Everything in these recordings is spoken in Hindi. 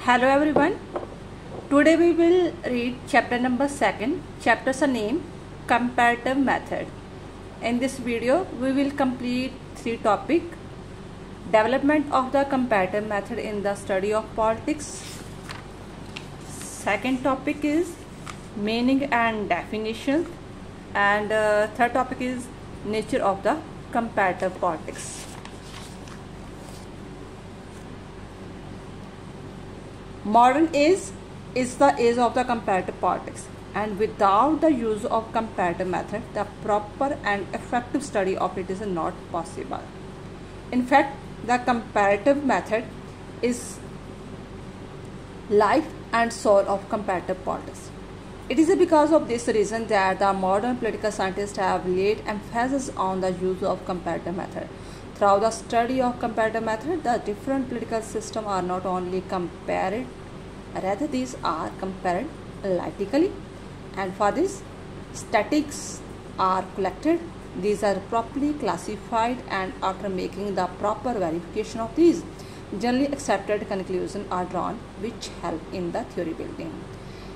Hello everyone. Today we will read chapter number 2. Chapters are named Comparative Method. In this video we will complete 3 topics: development of the comparative method in the study of politics. Second topic is meaning and definition, and third topic is nature of the comparative politics. Modern age is the age of the comparative politics, and without the use of comparative method, the proper and effective study of it is not possible. In fact, the comparative method is life and soul of comparative politics. It is because of this reason that the modern political scientists have laid emphasis on the use of comparative method. Through the study of comparative method, the different political systems are not only compared, rather these are compared analytically, and for this statistics are collected. These are properly classified, and after making the proper verification of these, generally accepted conclusions are drawn which help in the theory building.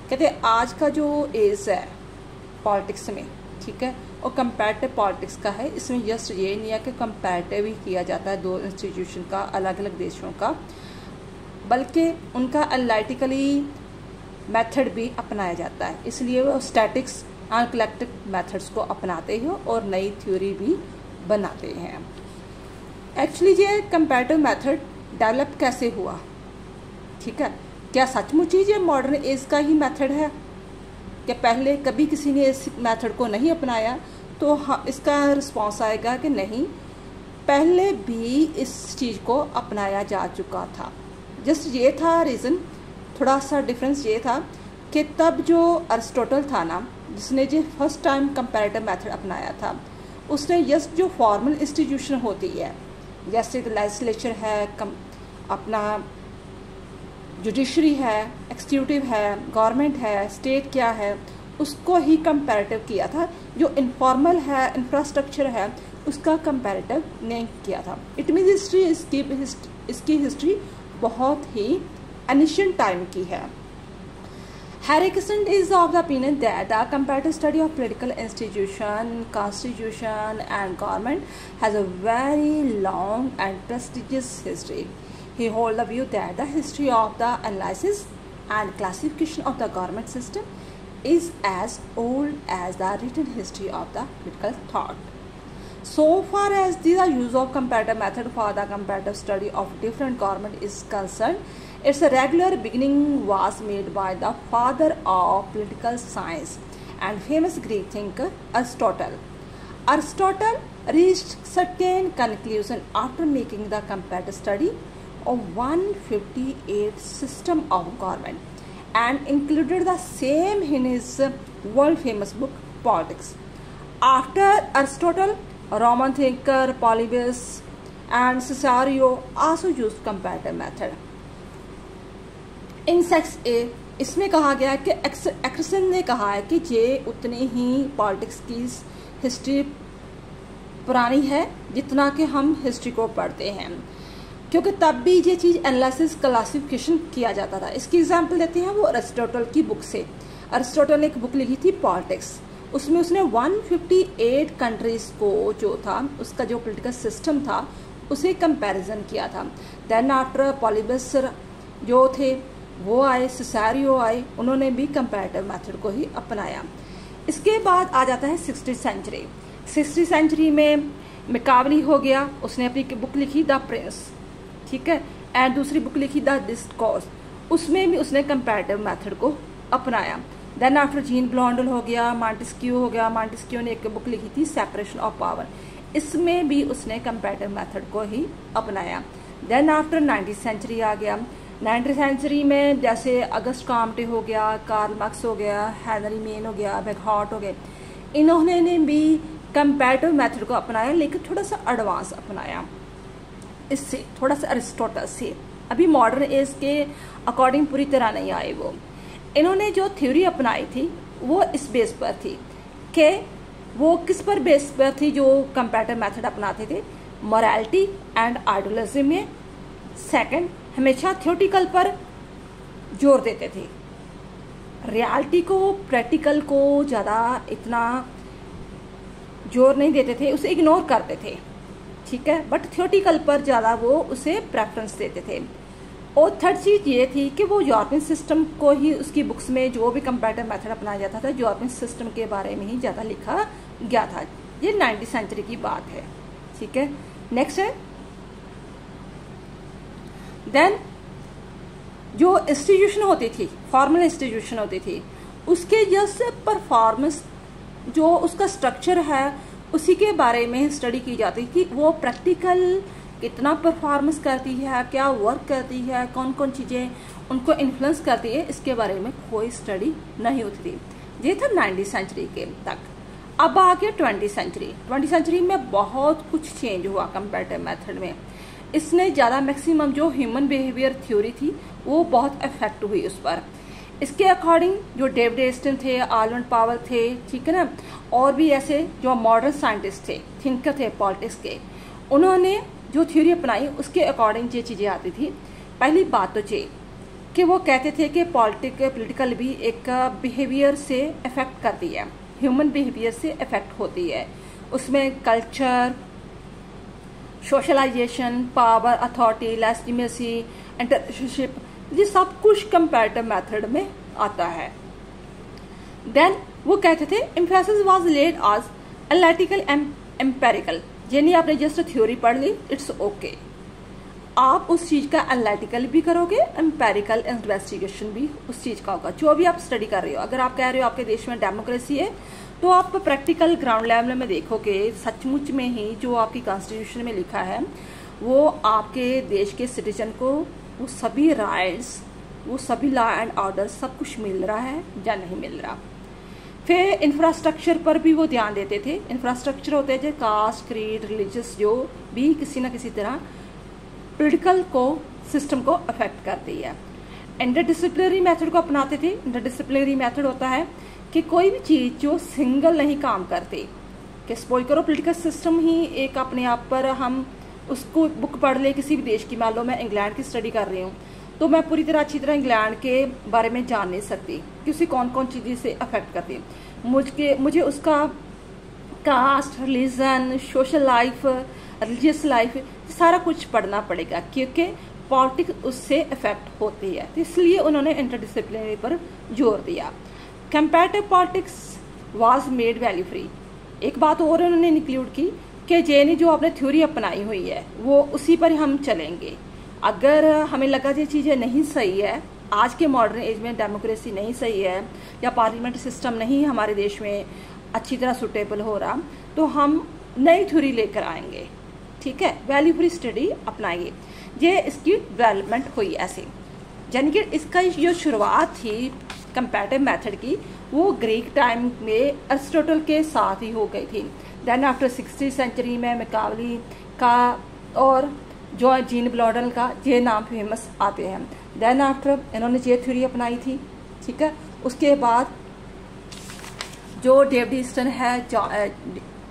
कहते हैं आज का जो एज है पॉलिटिक्स में, ठीक है, और कंपैरेटिव पॉलिटिक्स का है. इसमें जस्ट ये नहीं है कि कंपैरेटिव ही किया जाता है दो इंस्टीट्यूशन का, अलग अलग देशों का, बल्कि उनका एनालिटिकली मेथड भी अपनाया जाता है. इसलिए वो स्टैटिक्स और कलेक्टिव मेथड्स को अपनाते हैं और नई थ्योरी भी बनाते हैं. एक्चुअली ये कंपैरेटिव मेथड डेवलप कैसे हुआ, ठीक है, क्या सचमुच ही ये मॉडर्न एज का ही मेथड है, कि पहले कभी किसी ने इस मेथड को नहीं अपनाया? तो हाँ, इसका रिस्पॉन्स आएगा कि नहीं, पहले भी इस चीज़ को अपनाया जा चुका था. जस्ट ये था रीज़न, थोड़ा सा डिफरेंस ये था कि तब जो अरिस्टोटल था ना, जिसने जो फर्स्ट टाइम कंपैरेटिव मेथड अपनाया था, उसने जस्ट जो फॉर्मल इंस्टीट्यूशन होती है, जैसे लेजिस्लेचर है, अपना जुडिशरी है, एक्सिक्यूटिव है, गवर्नमेंट है, स्टेट क्या है, उसको ही कंपैरेटिव किया था. जो इनफॉर्मल है, इंफ्रास्ट्रक्चर है, उसका कंपैरेटिव नहीं किया था. इट मीन हिस्ट्री इसकी हिस्ट्री बहुत ही एनिशिएंट टाइम की है. Harrison is of the opinion that the comparative study of political institution, constitution and government has a very long and prestigious history. He holds the view that the history of the analysis and classification of the government system is as old as the written history of the political thought. So far as the use of comparative method for the comparative study of different government is concerned, its regular beginning was made by the father of political science and famous Greek thinker Aristotle. Aristotle reached certain conclusion after making the comparative study of 158 system of government, and included the same in his world famous book Politics. After Aristotle, Roman thinker Polybius and Cicero also used comparative method. इन सेक्स ए इसमें कहा गया है कि एक्सन ने कहा है कि ये उतनी ही पॉलिटिक्स की हिस्ट्री पुरानी है जितना कि हम हिस्ट्री को पढ़ते हैं, क्योंकि तब भी ये चीज़ एनालिसिस क्लासिफिकेशन किया जाता था. इसकी एग्जांपल देते हैं वो अरिस्टोटल की बुक से. अरिस्टोटल ने एक बुक लिखी थी पॉलिटिक्स. उसमें उसने 158 कंट्रीज को जो था उसका जो पॉलिटिकल सिस्टम था उसे कंपैरिजन किया था. देन आफ्टर पॉलिबस जो थे वो आए, सिसारियो आए, उन्होंने भी कंपैरेटिव मेथड को ही अपनाया. इसके बाद आ जाता है 60th सेंचुरी. 60th सेंचुरी में मैकावली हो गया, उसने अपनी बुक लिखी द प्रिंस, ठीक है, एंड दूसरी बुक लिखी द डिस्कोर्स. उसमें भी उसने कंपैरेटिव मेथड को अपनाया. देन आफ्टर जीन ब्लॉन्डल हो गया, मॉन्टेस्क्यू हो गया. मॉन्टेस्क्यू ने एक बुक लिखी थी सेपरेशन ऑफ पावर, इसमें भी उसने कंपैरेटिव मेथड को ही अपनाया. देन आफ्टर 19th सेंचुरी आ गया. 19th सेंचुरी में जैसे अगस्ट काम्टे हो गया, कार्ल मार्क्स हो गया, हेनरी मेन हो गया, बैकहार्ट हो गए, इन्होंने ने भी कंपैरेटिव मेथड को अपनाया, लेकिन थोड़ा सा एडवांस अपनाया, इससे थोड़ा सा अरिस्टोटल से. अभी मॉडर्न एज के अकॉर्डिंग पूरी तरह नहीं आए वो. इन्होंने जो थ्योरी अपनाई थी वो इस बेस पर थी कि वो किस पर बेस पर थी, जो कंपैरेटिव मेथड अपनाते थे, मोरालिटी एंड आइडियोलॉजी में. सेकंड, हमेशा थ्योरेटिकल पर जोर देते थे। रियलिटी को, प्रैक्टिकल को ज़्यादा इतना जोर नहीं देते थे, उसे इग्नोर करते थे, ठीक है, बट थियोटिकल पर ज़्यादा वो उसे प्रेफरेंस देते थे। और थर्ड चीज़ ये थी कि वो यूरोपियन सिस्टम को ही, उसकी बुक्स में जो भी कंपैरेटिव मेथड अपनाया जाता था यूरोपियन सिस्टम के बारे में ही ज़्यादा लिखा गया था। ये 19वीं सेंचुरी की बात है, ठीक है। नेक्स्ट है देन जो इंस्टीट्यूशन होती थी, फॉर्मल इंस्टीट्यूशन होती थी, उसके जस्ट परफॉर्मेंस, जो उसका स्ट्रक्चर है, उसी के बारे में स्टडी की जाती थी। वो प्रैक्टिकल कितना परफॉर्मेंस करती है, क्या वर्क करती है, कौन कौन चीज़ें उनको इन्फ्लुएंस करती है, इसके बारे में कोई स्टडी नहीं होती थी। ये था 19वीं सेंचुरी के तक। अब आ गया 20वीं सेंचुरी। 20वीं सेंचुरी में बहुत कुछ चेंज हुआ कंपैरेटिव मेथड में। इसने ज़्यादा मैक्सिमम जो ह्यूमन बिहेवियर थ्योरी थी वो बहुत इफेक्ट हुई उस पर। इसके अकॉर्डिंग जो डेविड एस्टन थे, आलमंड पावर थे, ठीक है ना, और भी ऐसे जो मॉडर्न साइंटिस्ट थे, थिंकर थे पॉलिटिक्स के, उन्होंने जो थ्योरी अपनाई उसके अकॉर्डिंग ये चीज़ें आती थी। पहली बात तो ये कि वो कहते थे कि पॉलिटिकल भी एक बिहेवियर से अफेक्ट करती है, ह्यूमन बिहेवियर से अफेक्ट होती है। उसमें culture, socialization, power, authority, legitimacy, internship, ये सब कुछ कंपैरेटिव मेथड में आता है। देन वो कहते थे एम्फेसिस वाज लेड आज एनालिटिकल एम्पेरिकल, यानी आपने जस्ट थ्योरी पढ़ ली, इट्स ओके, आप उस चीज का एनालिटिकल भी करोगे, एम्पेरिकल इन्वेस्टिगेशन भी उस चीज का होगा जो भी आप स्टडी कर रहे हो। अगर आप कह रहे हो आपके देश में डेमोक्रेसी है, तो आप प्रैक्टिकल ग्राउंड लेवल में देखोगे सचमुच में ही जो आपकी कॉन्स्टिट्यूशन में लिखा है वो आपके देश के सिटीजन को वो सभी राइट्स, वो सभी लॉ एंड ऑर्डर सब कुछ मिल रहा है या नहीं मिल रहा। फिर इंफ्रास्ट्रक्चर पर भी वो ध्यान देते थे। इंफ्रास्ट्रक्चर होते हैं जो कास्ट, क्रीड, रिलीजियस, जो भी किसी ना किसी तरह पॉलिटिकल को, सिस्टम को अफेक्ट करती है। इंटरडिसिप्लिनरी मेथड को अपनाते थे। इंटरडिसिप्लिनरी मेथड होता है कि कोई भी चीज़ जो सिंगल नहीं काम करती, कि सपोज करो पॉलिटिकल सिस्टम ही एक अपने आप पर, हम उसको बुक पढ़ ले किसी भी देश की, मान लो मैं इंग्लैंड की स्टडी कर रही हूँ, तो मैं पूरी तरह अच्छी तरह इंग्लैंड के बारे में जान नहीं सकती कि उसे कौन कौन चीज़ें से अफेक्ट करती है। मुझे उसका caste, religion, social life, religious life, सारा कुछ पढ़ना पड़ेगा क्योंकि पॉलिटिक्स उससे अफेक्ट होती है। तो इसलिए उन्होंने इंटरडिसिप्लिनरी पर जोर दिया। Comparative politics was made value free. एक बात और उन्होंने इंक्लूड की कि जेनी जो आपने थ्योरी अपनाई हुई है वो उसी पर हम चलेंगे। अगर हमें लगा ये चीज़ें नहीं सही है, आज के मॉडर्न एज में डेमोक्रेसी नहीं सही है या पार्लियामेंट सिस्टम नहीं हमारे देश में अच्छी तरह सुटेबल हो रहा, तो हम नई थ्योरी लेकर आएंगे, ठीक है, वैल्यू फ्री स्टडी अपनाएंगे। ये इसकी डेवलपमेंट हुई ऐसे, यानी कि इसका जो शुरुआत थी कंपैरेटिव मेथड की वो ग्रीक टाइम में अरिस्टोटल के साथ ही हो गई थी। देन आफ्टर 60वीं सेंचुरी में मैकावली का और जो जीन ब्लॉडल का ये नाम फेमस आते हैं। देन आफ्टर इन्होंने ये थ्योरी अपनाई थी, ठीक है। उसके बाद जो डेविड ईस्टन है,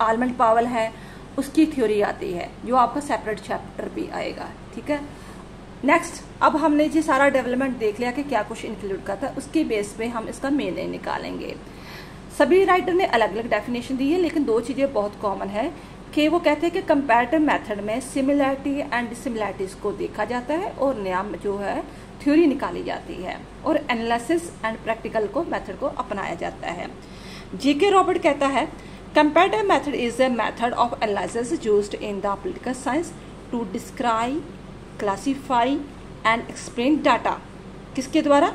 आलमंड पावर है, उसकी थ्योरी आती है जो आपका सेपरेट चैप्टर भी आएगा, ठीक है। नेक्स्ट, अब हमने ये सारा डेवलपमेंट देख लिया कि क्या कुछ इंक्लूड करता है, उसके बेस पे हम इसका मीनिंग निकालेंगे। सभी राइटर ने अलग अलग डेफिनेशन दी है, लेकिन दो चीज़ें बहुत कॉमन है कि वो कहते हैं कि कंपैरेटिव मेथड में सिमिलैरिटी एंड डिसिमिलैरिटीज को देखा जाता है और नया जो है थ्योरी निकाली जाती है और एनालिसिस एंड प्रैक्टिकल को मेथड को अपनाया जाता है। जीके रॉबर्ट कहता है comparative method is a method of analysis used in the political science to describe, classify and explain data. किसके द्वारा?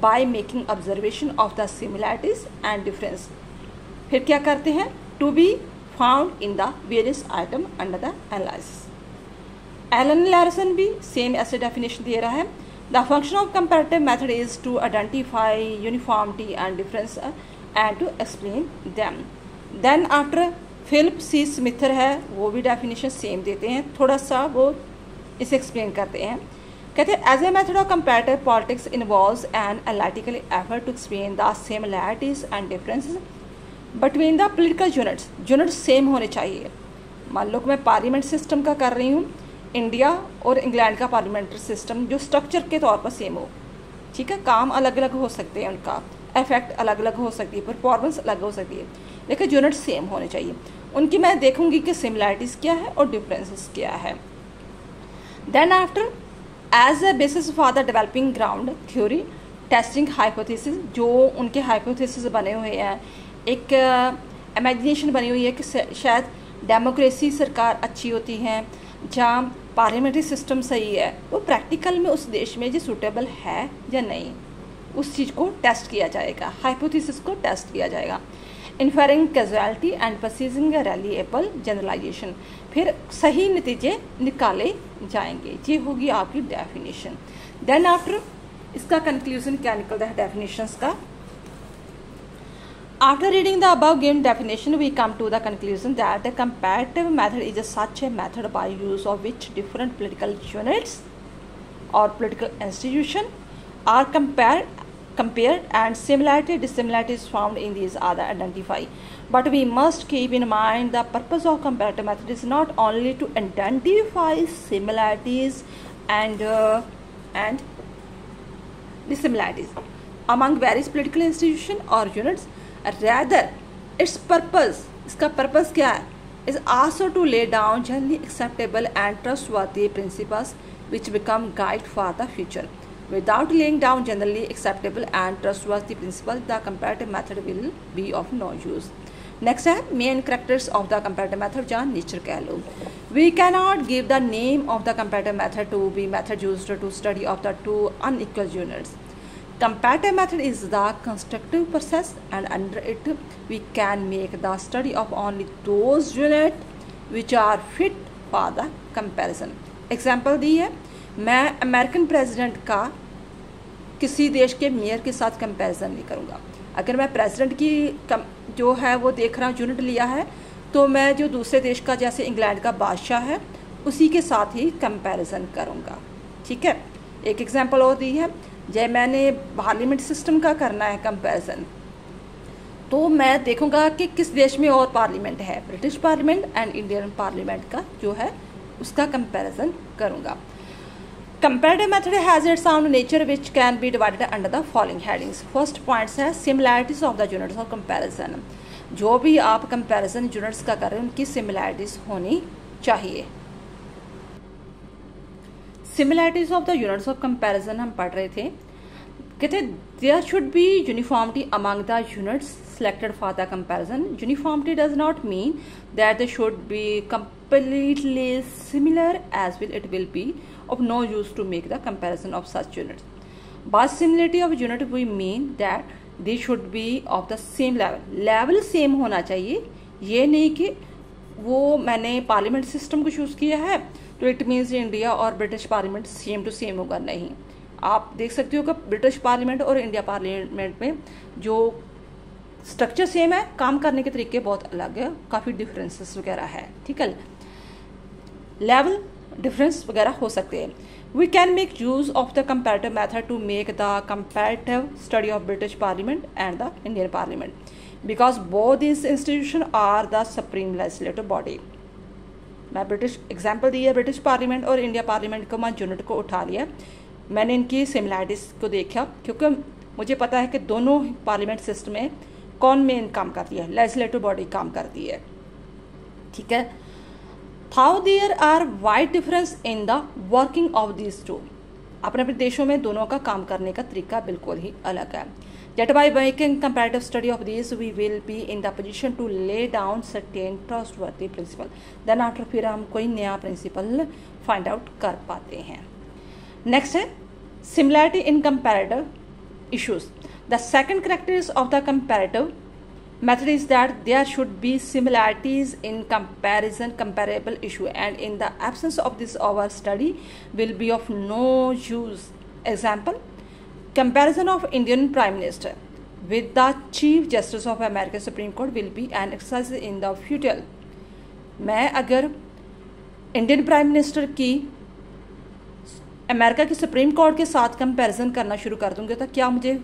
By making observation of the similarities and difference. फिर क्या करते हैं? To be found in the various item under the analysis. Alan Larson भी सेम ऐसे डेफिनेशन दे रहा है। The function of comparative method is to identify uniformity and difference and to explain them. Then after Philip C Smither है, वो भी डेफिनेशन सेम देते हैं, थोड़ा सा वो इसे एक्सप्लेन करते हैं। कहते हैं as a method of comparative politics involves an analytical effort to explain the similarities and differences between the political units. Units same होने चाहिए। मान लो कि मैं पार्लियामेंट सिस्टम का कर रही हूँ, इंडिया और इंग्लैंड का पार्लियामेंट्री सिस्टम जो स्ट्रक्चर के तौर पर सेम हो, ठीक है, काम अलग अलग हो सकते हैं, उनका इफेक्ट अलग अलग हो सकती है, परफॉर्मेंस अलग हो सकती है, लेकिन यूनिट सेम होने चाहिए। उनकी मैं देखूंगी कि सिमिलैरिटीज़ क्या है और डिफरेंसेस क्या है। Then after as a basis for the developing ground theory testing hypothesis, जो उनके हाइपोथेसिस बने हुए हैं, एक इमेजिनेशन बनी हुई है कि शायद डेमोक्रेसी सरकार अच्छी होती है जहाँ पार्लियामेंट्री सिस्टम सही है, वो प्रैक्टिकल में उस देश में जो सूटेबल है या नहीं, उस चीज़ को टेस्ट किया जाएगा, हाइपोथेसिस को टेस्ट किया जाएगा। इन्फेरिंग कैजुअलिटी एंड परसीजिंग रिलायबल जनरलाइजेशन, फिर सही नतीजे निकाले जाएंगे। ये होगी आपकी डेफिनेशन। देन आफ्टर इसका कंक्लूजन क्या निकलता है डेफिनेशंस का। After reading the above given definition, we come to the conclusion that a comparative method is such a method by use of which different political units or political institutions are compared and similarity dissimilarities found in these are identified. But we must keep in mind the purpose of comparative method is not only to identify similarities and dissimilarities among various political institutions or units. Rather, its purpose, इसका purpose क्या है, is also to lay down generally acceptable and trustworthy principles which become guide for the future. Without laying down generally acceptable and trustworthy principles, the comparative method will be of no use. Next है main characters of the comparative method, जहाँ nature कह लो। We cannot give the name of the comparative method to be method used to study of the two unequal units. Comparative method is the constructive process and under it we can make the study of only those units which are fit for the comparison. Example दी है, मैं अमेरिकन प्रेसिडेंट का किसी देश के मेयर के साथ कंपैरिजन नहीं करूँगा। अगर मैं प्रेसिडेंट की जो है वो देख रहा हूँ यूनिट लिया है, तो मैं जो दूसरे देश का जैसे इंग्लैंड का बादशाह है उसी के साथ ही कंपैरिजन करूँगा। ठीक है, एक एग्जांपल और दी है, जब मैंने पार्लियामेंट सिस्टम का करना है कंपैरिजन, तो मैं देखूंगा कि किस देश में और पार्लियामेंट है, British parliament and Indian parliament का जो है उसका कंपैरिजन करूंगा। Comparative method has its own nature which can be divided under the following headings. First points है similarities of the units of comparison. जो भी आप कंपैरिजन यूनिट्स का कर रहे हैं उनकी सिमिलैरिटीज होनी चाहिए। Similarities of the units of comparison हम पढ़ रहे थे, कहते there should be uniformity among the units selected for the comparison. Uniformity does not mean that they should be completely similar, as it will be of no use to make the comparison of such units. By similarity of unit we mean that they should be of the same level. Level same होना चाहिए, ये नहीं कि वो मैंने पार्लियामेंट सिस्टम को चूज़ किया है तो इट मीन्स इंडिया और British parliament same to same होगा। नहीं, आप देख सकते हो कि ब्रिटिश पार्लियामेंट और इंडिया पार्लियामेंट में जो स्ट्रक्चर सेम है, काम करने के तरीके बहुत अलग है, काफ़ी डिफरेंसेस वगैरह है। ठीक है, लेवल डिफरेंस वगैरह हो सकते हैं। We can make use of the comparative method to make the comparative study of British parliament and the Indian parliament because both this institution are the supreme legislative body. मैं ब्रिटिश एग्जाम्पल दी है, ब्रिटिश पार्लियामेंट और इंडिया पार्लियामेंट को मैं यूनिट को उठा लिया, मैंने इनकी सिमिलैरिटीज़ को देखा क्योंकि मुझे पता है कि दोनों पार्लियामेंट सिस्टम में कौन मेन काम करती है, लेजिस्लेटिव बॉडी काम करती है। ठीक है, how there are wide difference in the working of these two. अपने अपने देशों में दोनों का काम करने का तरीका बिल्कुल ही अलग है। Yet by making comparative study of these, we will be in the position to lay down certain trustworthy principle. Then after फिर हम कोई नया principle find out कर पाते हैं। Next है similarity in comparative issues. The second characteristic of the comparative method is that there should be similarities in comparable issue, and in the absence of this, our study will be of no use. Example: comparison of Indian Prime Minister with the Chief Justice of American Supreme Court will be an exercise in the futile. मैं अगर इंडियन प्राइम मिनिस्टर की अमेरिका की सुप्रीम कोर्ट के साथ कंपैरिजन करना शुरू कर दूंगे तो क्या मुझे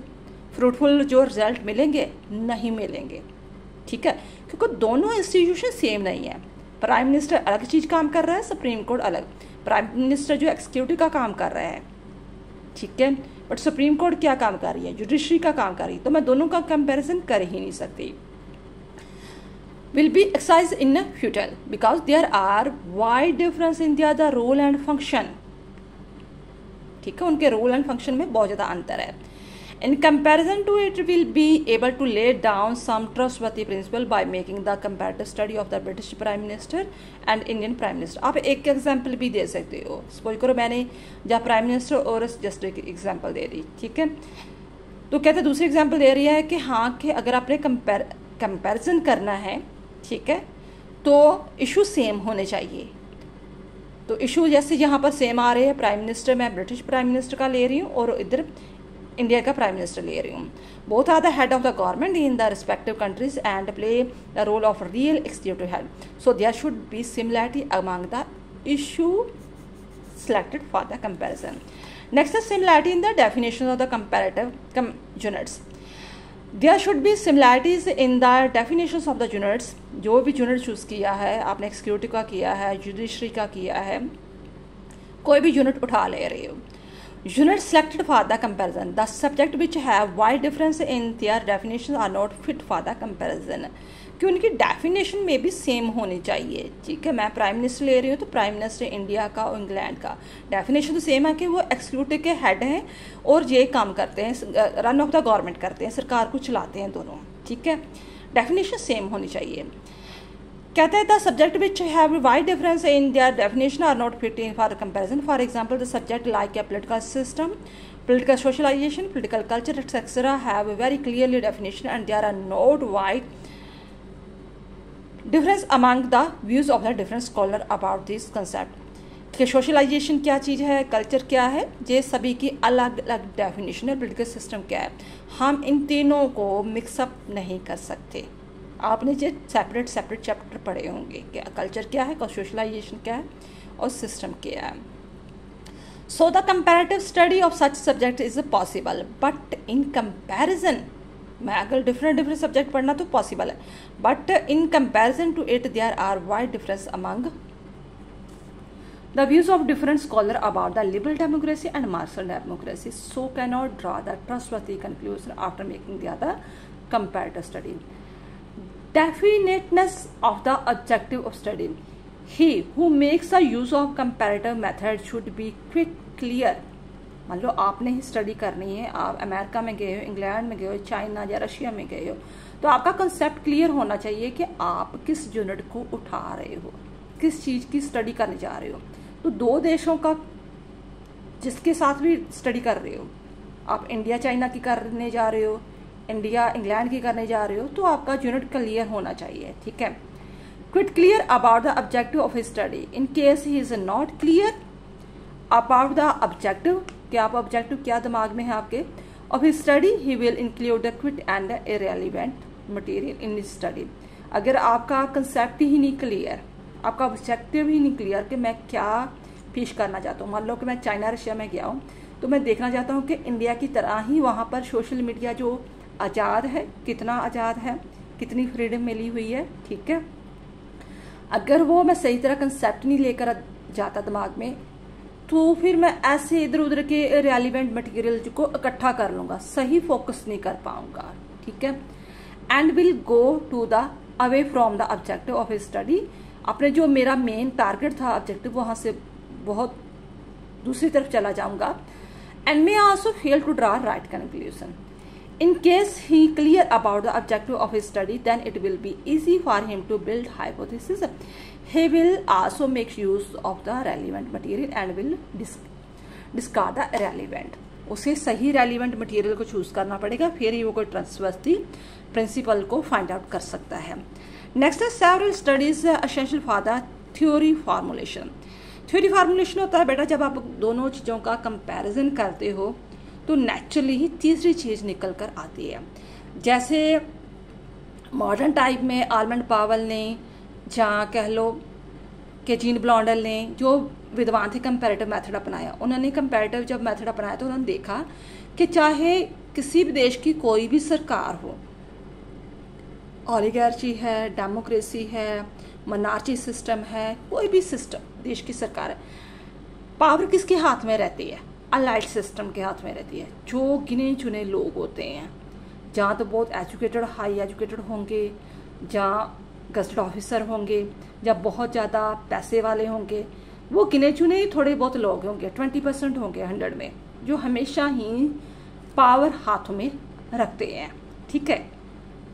फ्रूटफुल जो रिजल्ट मिलेंगे? नहीं मिलेंगे। ठीक है, क्योंकि दोनों इंस्टीट्यूशन सेम नहीं है। प्राइम मिनिस्टर अलग चीज़ काम कर रहा है, सुप्रीम कोर्ट अलग। प्राइम मिनिस्टर जो एक्सिक्यूटिव का काम कर रहा है, ठीक है, बट सुप्रीम कोर्ट क्या काम कर रही है, जुडिशरी का काम कर रही है, तो मैं दोनों का कंपैरिजन कर ही नहीं सकती। will be exercised in a futile because there are wide difference in their the role and function। ठीक है, उनके रोल एंड फंक्शन में बहुत ज़्यादा अंतर है। In comparison to it, will be able to lay down some trustworthy principle by making the comparative study of the British Prime Minister and Indian Prime Minister। आप एक एग्जाम्पल भी दे सकते हो, सपोज करो मैंने जहाँ प्राइम मिनिस्टर और जस्ट एक एग्जाम्पल दे दी, ठीक है, तो कहते दूसरी एग्जाम्पल दे रही है कि हाँ कि अगर आपने कंपैरिजन करना है, ठीक है, तो इशू सेम होने चाहिए। तो इशू जैसे यहाँ पर सेम आ रहे हैं, प्राइम मिनिस्टर मैं ब्रिटिश प्राइम मिनिस्टर का ले रही हूँ और इधर इंडिया का प्राइम मिनिस्टर ले रही हूँ। Both are the head of the government in the respective countries and play the role of real executive head, so there should be similarity among the issue selected for the comparison। Next is similarity in the definition of the comparative units। There should be similarities in the definitions of the units। जो भी यूनिट चूज़ किया है आपने, एक्सिक्यूटिव का किया है, जुडिशरी का किया है, कोई भी यूनिट उठा ले रहे हो, units selected for the comparison, the subject which have wide difference in their definitions are not fit for the comparison। कि उनकी डेफिनेशन में भी सेम होनी चाहिए, ठीक है। मैं प्राइम मिनिस्टर ले रही हूँ तो प्राइम मिनिस्टर इंडिया का और इंग्लैंड का डेफिनेशन तो सेम है कि वो एक्सिक्यूटिव के हेड हैं और ये काम करते हैं, रन ऑफ द गवर्नमेंट करते हैं, सरकार को चलाते हैं दोनों, ठीक है। डेफिनेशन सेम होनी चाहिए। कहता है the subject which have wide difference in their definition are not fit in for comparison. For example the subject like a political system, political socialization, political culture, etc. have a very clearly definition and there are not wide difference among the views of the different scholar about this concept। कि सोशलाइजेशन क्या चीज़ है, कल्चर क्या है, ये सभी की अलग अलग डेफिनेशन है। पोलिटिकल सिस्टम क्या है, हम इन तीनों को मिक्सअप नहीं कर सकते। आपने जो सेपरेट चैप्टर पढ़े होंगे कि कल्चर क्या है, सोशलाइजेशन क्या है और सिस्टम क्या है। So the comparative study of such subject is possible but in comparison, मैं अगर डिफरेंट सब्जेक्ट पढ़ना तो पॉसिबल है, but in comparison to it there are wide difference among the views of different scholar about the liberal democracy and marshal democracy, so can not draw the trustworthy conclusion after making the other comparative study. Definiteness of the objective of study, he who makes a use of comparative method should be quick clear। मान लो आपने ही स्टडी करनी है, आप अमेरिका में गए हो, इंग्लैंड में गए हो, चाइना या रशिया में गए हो, तो आपका कंसेप्ट क्लियर होना चाहिए कि आप किस यूनिट को उठा रहे हो, किस चीज़ की स्टडी करने जा रहे हो। तो दो देशों का जिसके साथ भी स्टडी कर रहे हो, आप इंडिया चाइना की करने जा रहे हो, इंडिया इंग्लैंड की करने जा रहे हो, तो आपका यूनिट क्लियर होना चाहिए, ठीक है। Quit clear about the objective of study in case he is not clear about the objective, कि आप ऑब्जेक्टिव क्या दिमाग में है आपके of study, he will include the quit and the irrelevant material in study. अगर आपका कंसेप्ट ही नहीं क्लियर, आपका ऑब्जेक्टिव ही नहीं क्लियर कि मैं क्या पेश करना चाहता हूँ, मान लो कि मैं चाइना रशिया में गया हूँ तो मैं देखना चाहता हूँ कि इंडिया की तरह ही वहाँ पर सोशल मीडिया जो आज़ाद है, कितना आज़ाद है, कितनी फ्रीडम मिली हुई है, ठीक है। अगर वो मैं सही तरह कंसेप्ट नहीं लेकर जाता दिमाग में, तो फिर मैं ऐसे इधर उधर के रेलिवेंट मटेरियल को इकट्ठा कर लूँगा, सही फोकस नहीं कर पाऊँगा, ठीक है। And will go to the away from the objective of study, अपने जो मेरा मेन टारगेट था ऑब्जेक्टिव, वहाँ से बहुत दूसरी तरफ चला जाऊँगा। And may also fail to draw right conclusion. In case he clear about the objective of his study, then it will be easy for him to build hypothesis। He will also make use of the relevant material and will discard the irrelevant। उसे सही relevant material को चूज करना पड़ेगा, फिर ही वो कोई ट्रस्टवर्थी प्रिंसिपल को फाइंड आउट कर सकता है। नेक्स्ट है several studies essential for the theory formulation। Theory formulation होता है बेटा जब आप दोनों चीज़ों का कंपैरिजन करते हो तो नेचुरली ही तीसरी चीज़ निकल कर आती है। जैसे मॉडर्न टाइप में आर्मंड पावल ने, जहाँ कह लो कि जीन ब्लॉन्डल ने, जो विद्वान थे कंपैरेटिव मेथड अपनाया। उन्होंने कंपैरेटिव जब मेथड अपनाया तो उन्होंने देखा कि चाहे किसी भी देश की कोई भी सरकार हो, ओलिगार्ची है, डेमोक्रेसी है, मोनार्ची सिस्टम है, कोई भी सिस्टम देश की सरकार है, पावर किसके हाथ में रहती है? अलाइड सिस्टम के हाथ में रहती है, जो गिने चुने लोग होते हैं, जहाँ तो बहुत एजुकेटेड हाई एजुकेटेड होंगे, जहाँ गजटेड ऑफिसर होंगे, जहाँ बहुत ज़्यादा पैसे वाले होंगे, वो गिने चुने ही थोड़े बहुत लोग होंगे, 20% होंगे 100 में, जो हमेशा ही पावर हाथों में रखते हैं। ठीक है,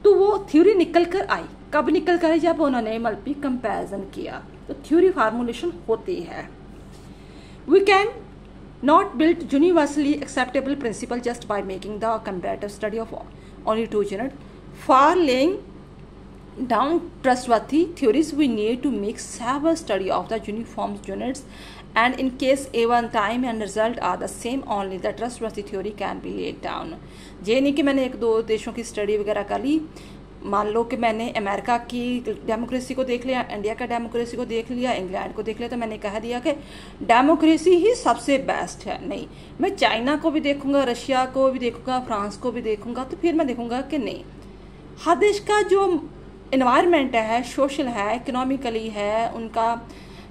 तो वो थ्योरी निकल कर आई, कब निकल कर आई? जब उन्होंने मल्टी कंपैरिजन किया, तो थ्योरी फार्मूलेशन होती है। We can not build universally acceptable principle just by making the comparative study of only 2 units. For laying down trustworthy theories, we need to make several study of the uniform units, and in case even time and result are the same, only the trustworthy theory can be laid down. ये नहीं कि मैंने 1-2 देशों की स्टडी वगैरह कर ली, मान लो कि मैंने अमेरिका की डेमोक्रेसी को देख लिया, इंडिया का डेमोक्रेसी को देख लिया, इंग्लैंड को देख लिया, तो मैंने कह दिया कि डेमोक्रेसी ही सबसे बेस्ट है। नहीं, मैं चाइना को भी देखूंगा, रशिया को भी देखूंगा, फ्रांस को भी देखूंगा, तो फिर मैं देखूंगा कि नहीं, हर देश का जो इन्वायरमेंट है, सोशल है, इकोनॉमिकली है, उनका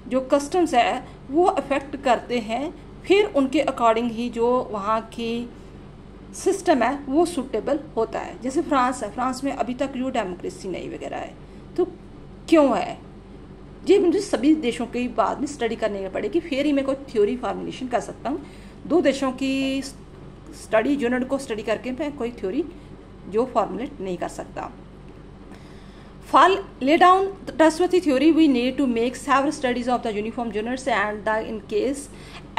जो कस्टम्स है वो अफेक्ट करते हैं, फिर उनके अकॉर्डिंग ही जो वहाँ की सिस्टम है वो सूटेबल होता है। जैसे फ्रांस है, फ्रांस में अभी तक जो डेमोक्रेसी नहीं वगैरह है, तो क्यों है? ये मुझे सभी देशों की बाद में स्टडी करनी पड़ेगी, फिर ही मैं कोई थ्योरी फार्मुलेशन कर सकता हूँ। 2 देशों की स्टडी यूनिट को स्टडी करके मैं कोई थ्योरी जो फॉर्मुलेट नहीं कर सकता। For lay down the trustworthy theory, we need to make several studies of the uniform units, and in case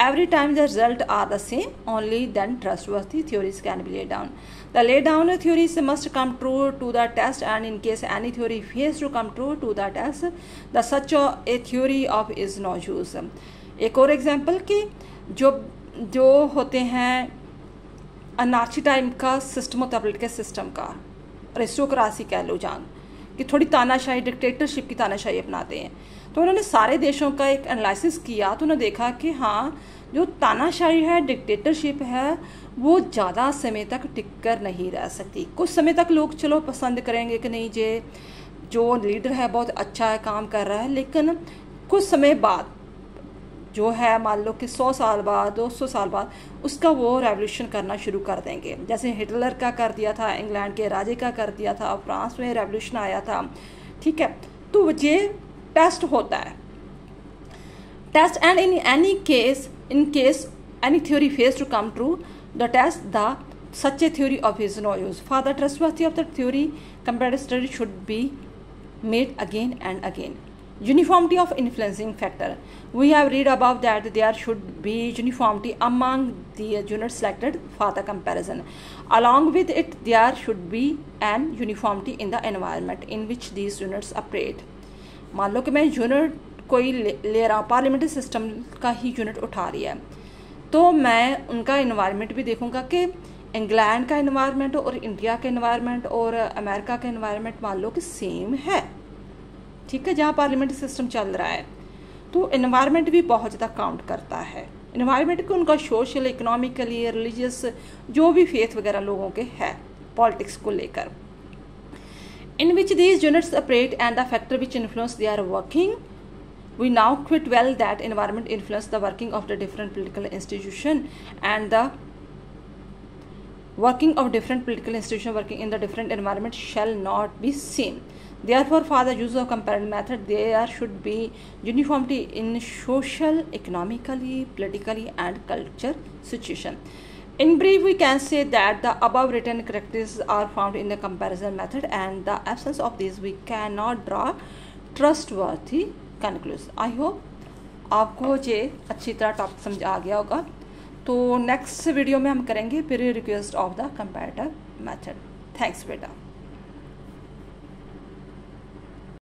every time the result are the same, only then trustworthy theories can be laid down. The laid down theories must come true to the test, and in case any theory fails to come true to the test, the such a theory of is no use. एक और एग्जाम्पल कि जो होते हैं अनार्ची टाइम का सिस्टम होता है, पॉलिटिकल सिस्टम का, अरिस्टोक्रासी कह लो जान, कि थोड़ी तानाशाही, डिक्टेटरशिप की तानाशाही अपनाते हैं। तो उन्होंने सारे देशों का एक एनालिसिस किया, तो उन्होंने देखा कि हाँ, जो तानाशाही है, डिक्टेटरशिप है, वो ज़्यादा समय तक टिक कर नहीं रह सकती। कुछ समय तक लोग चलो पसंद करेंगे कि नहीं, ये जो लीडर है बहुत अच्छा है, काम कर रहा है, लेकिन कुछ समय बाद जो है, मान लो कि 100 साल बाद, 200 साल बाद, उसका वो रेवोल्यूशन करना शुरू कर देंगे। जैसे हिटलर का कर दिया था, इंग्लैंड के राजे का कर दिया था, फ्रांस में रेवोल्यूशन आया था। ठीक है, तो ये टेस्ट होता है, test, and in any case, in case any theory fails to come true the test, the such a theory of is no use. For the trustworthy of the theory, comparative study should be made again and again. Uniformity of influencing factor. We have read above that there should be uniformity among the units selected for the comparison. Along with it, there should be an uniformity in the environment in which these units operate. मान लो कि मैं यूनिट कोई ले रहा हूँ, पार्लियामेंट्री सिस्टम का ही यूनिट उठा रही है, तो मैं उनका इन्वायरमेंट भी देखूंगा कि इंग्लैंड का इन्वायरमेंट और इंडिया का इन्वायरमेंट और अमेरिका का इन्वायरमेंट मान लो कि सेम है। ठीक है, जहाँ पार्लियामेंट्री सिस्टम चल रहा है, तो इन्वायरमेंट भी बहुत ज़्यादा काउंट करता है। इन्वायरमेंट को उनका सोशल, इकोनॉमिकली, रिलीजियस, जो भी फेथ वगैरह लोगों के है पॉलिटिक्स को लेकर, in which these units operate and the factor which influence they are working. We now quite well that environment influence the working of the different political institution, and the working of different political institution working in the different environment shall not be same. Therefore, for the use of comparative method, there should be uniformity in social, economically, politically, and culture situation. In brief, we can say that the above written characteristics are found in the comparison method, and the absence of these we cannot draw trustworthy conclusion. I hope आपको ये अच्छी तरह टॉपिक समझ आ गया होगा। तो नेक्स्ट वीडियो में हम करेंगे pre request of the comparative method. Thanks बेटा।